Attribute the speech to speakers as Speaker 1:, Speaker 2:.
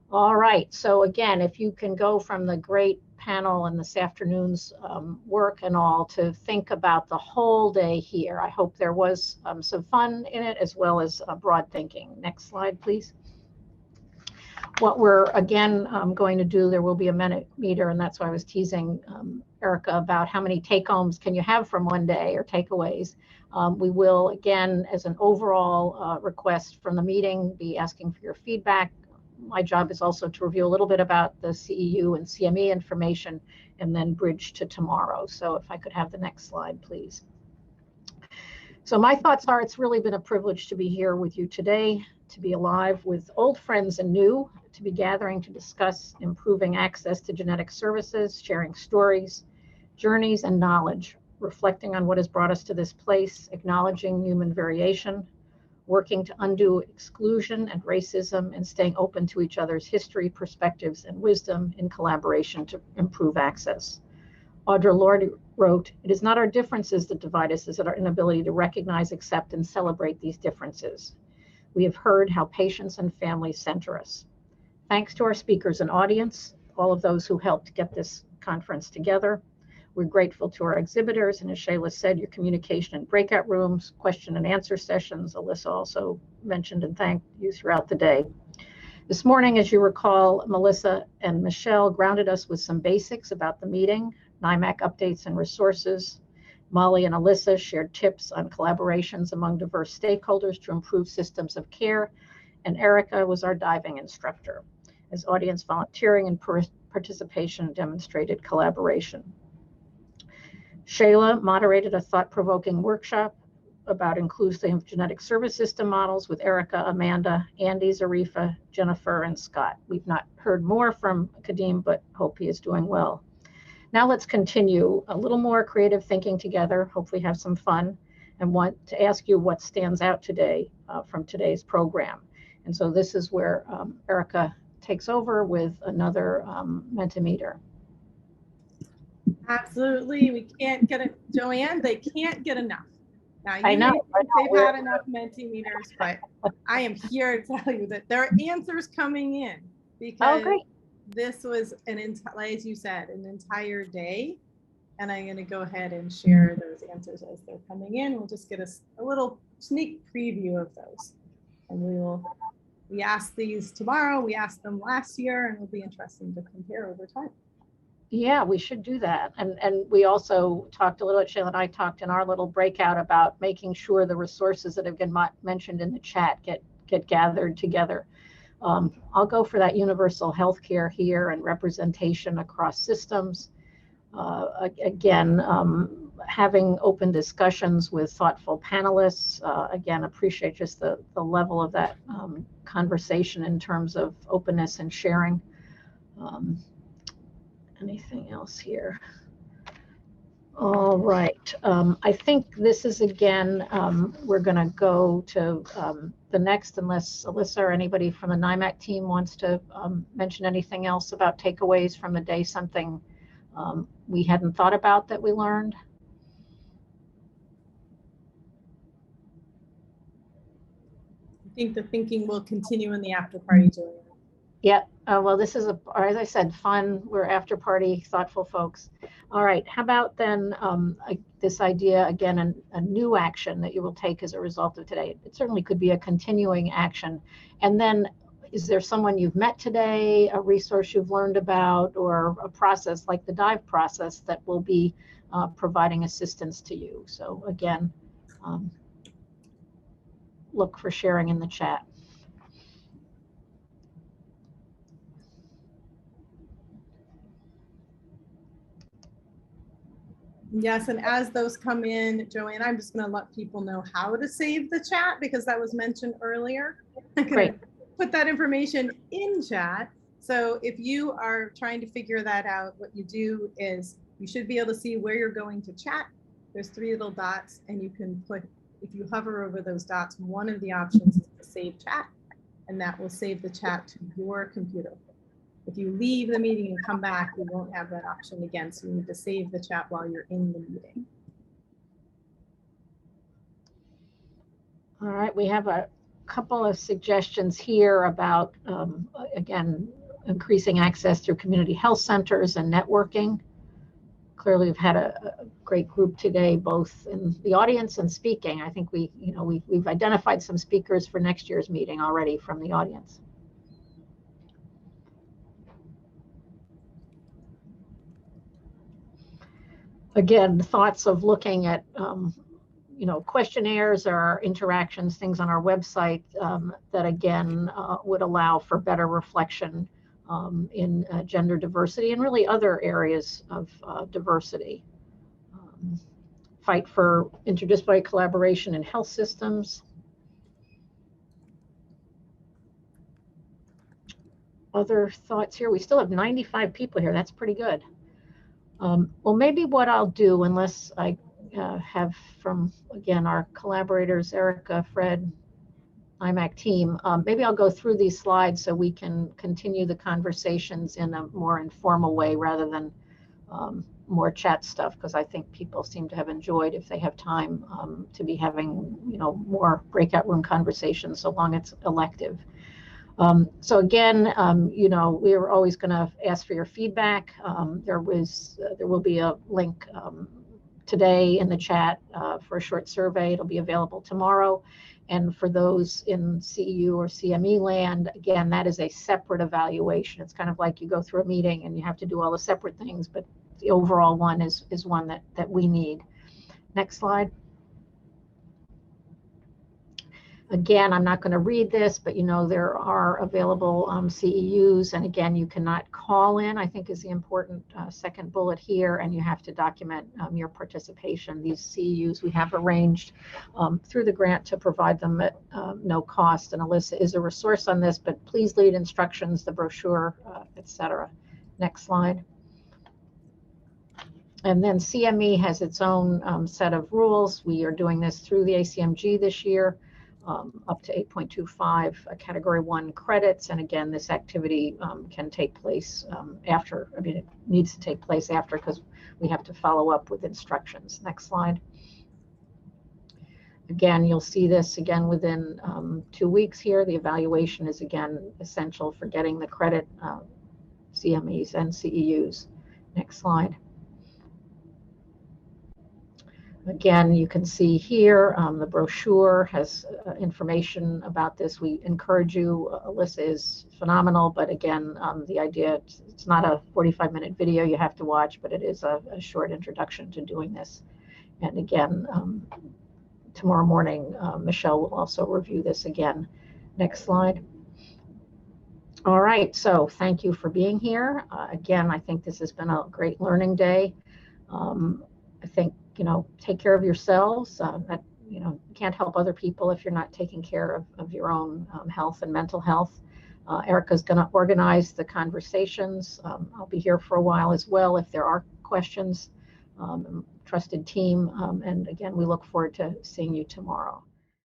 Speaker 1: All right, so again, if you can go from the great panel and this afternoon's work and all to think about the whole day here. I hope there was some fun in it as well as broad thinking. Next slide, please. What we're again going to do, there will be a minute meter, and that's why I was teasing Erica about how many take-homes can you have from one day or takeaways. We will, again, as an overall request from the meeting, be asking for your feedback. My job is also to review a little bit about the CEU and CME information and then bridge to tomorrow. So if I could have the next slide, please. So my thoughts are it's really been a privilege to be here with you today, to be alive with old friends and new, to be gathering to discuss improving access to genetic services, sharing stories, journeys, and knowledge, reflecting on what has brought us to this place, acknowledging human variation, working to undo exclusion and racism, and staying open to each other's history, perspectives, and wisdom in collaboration to improve access. Audre Lorde wrote, "It is not our differences that divide us, it's our inability to recognize, accept, and celebrate these differences." We have heard how patients and families center us. Thanks to our speakers and audience, all of those who helped get this conference together. We're grateful to our exhibitors, and as Shayla said, your communication in breakout rooms, question and answer sessions. Alyssa also mentioned and thanked you throughout the day. This morning, as you recall, Melissa and Michelle grounded us with some basics about the meeting, NIMAC updates and resources. Molly and Alyssa shared tips on collaborations among diverse stakeholders to improve systems of care, and Erica was our diving instructor, as audience volunteering and participation demonstrated collaboration. Shayla moderated a thought-provoking workshop about inclusive genetic service system models with Erica, Amanda, Andy, Zarifa, Jennifer, and Scott. We've not heard more from Kadeem, but hope he is doing well. Now let's continue a little more creative thinking together, hopefully have some fun, and want to ask you what stands out today from today's program. And so this is where Erica takes over with another Mentimeter.
Speaker 2: Absolutely, we can't get it, Joann. They can't get enough. Now
Speaker 1: I know
Speaker 2: they've had enough Mentimeters, but I am here to tell you that there are answers coming in because this was as you said, an entire day, and I'm going to go ahead and share those answers as they're coming in. We'll just get a little sneak preview of those, and we asked these tomorrow. We asked them last year, and it'll be interesting to compare over time.
Speaker 1: Yeah, we should do that. And we also talked a little bit, Shayla and I talked in our little breakout about making sure the resources that have been mentioned in the chat get gathered together. I'll go for that universal healthcare here and representation across systems. Again, having open discussions with thoughtful panelists. Again, appreciate just the level of that conversation in terms of openness and sharing. Anything else here? All right. I think this is, again, we're going to go to the next, unless Alyssa or anybody from the NIMAC team wants to mention anything else about takeaways from the day, something we hadn't thought about that we learned.
Speaker 2: I think the thinking will continue in the after party, Joann.
Speaker 1: Yeah, well, this is, as I said, fun. We're after party, thoughtful folks. All right, how about then this idea, again, a new action that you will take as a result of today? It certainly could be a continuing action. And then is there someone you've met today, a resource you've learned about, or a process like the dive process that will be providing assistance to you? So again, look for sharing in the chat.
Speaker 2: Yes, and as those come in, Joann, I'm just going to let people know how to save the chat because that was mentioned earlier. I'm going to put that information in chat. So if you are trying to figure that out, what you do is you should be able to see where you're going to chat. There's 3 little dots, and you can put, if you hover over those dots, one of the options is to save chat, and that will save the chat to your computer. If you leave the meeting and come back, you won't have that option again. So you need to save the chat while you're in the meeting.
Speaker 1: All right, we have a couple of suggestions here about, again, increasing access through community health centers and networking. Clearly, we've had a great group today, both in the audience and speaking. I think we've identified some speakers for next year's meeting already from the audience. Again, thoughts of looking at questionnaires or interactions, things on our website that again would allow for better reflection in gender diversity and really other areas of diversity. Fight for interdisciplinary collaboration in health systems. Other thoughts here? We still have 95 people here. That's pretty good. Well, maybe what I'll do, unless I have from, again, our collaborators, Erica, Fred, IMAC team, maybe I'll go through these slides so we can continue the conversations in a more informal way rather than more chat stuff, because I think people seem to have enjoyed, if they have time, to be having more breakout room conversations, so long it's elective. So again, we are always going to ask for your feedback. There will be a link today in the chat for a short survey. It'll be available tomorrow. And for those in CEU or CME land, again, that is a separate evaluation. It's kind of like you go through a meeting and you have to do all the separate things, but the overall one is one that we need. Next slide. Again, I'm not going to read this, but there are available CEUs, and again, you cannot call in, I think is the important second bullet here, and you have to document your participation. These CEUs we have arranged through the grant to provide them at no cost, and Alyssa is a resource on this, but please lead instructions, the brochure, etc. Next slide. And then CME has its own set of rules. We are doing this through the ACMG this year. Up to 8.25 category 1 credits, and again, this activity can take place after. I mean, it needs to take place after, because we have to follow up with instructions. Next slide. Again, you'll see this again within 2 weeks here. The evaluation is again essential for getting the credit, CMEs and CEUs. Next slide. Again, you can see here the brochure has information about this. We encourage you. Alyssa is phenomenal, but again, the idea, it's not a 45-minute video you have to watch, but it is a short introduction to doing this. And again, tomorrow morning, Michelle will also review this again. Next slide. All right, so thank you for being here. Again, I think this has been a great learning day. I think, take care of yourselves. You can't help other people if you're not taking care of your own health and mental health. Erica's going to organize the conversations. I'll be here for a while as well if there are questions. Trusted team. And again, we look forward to seeing you tomorrow.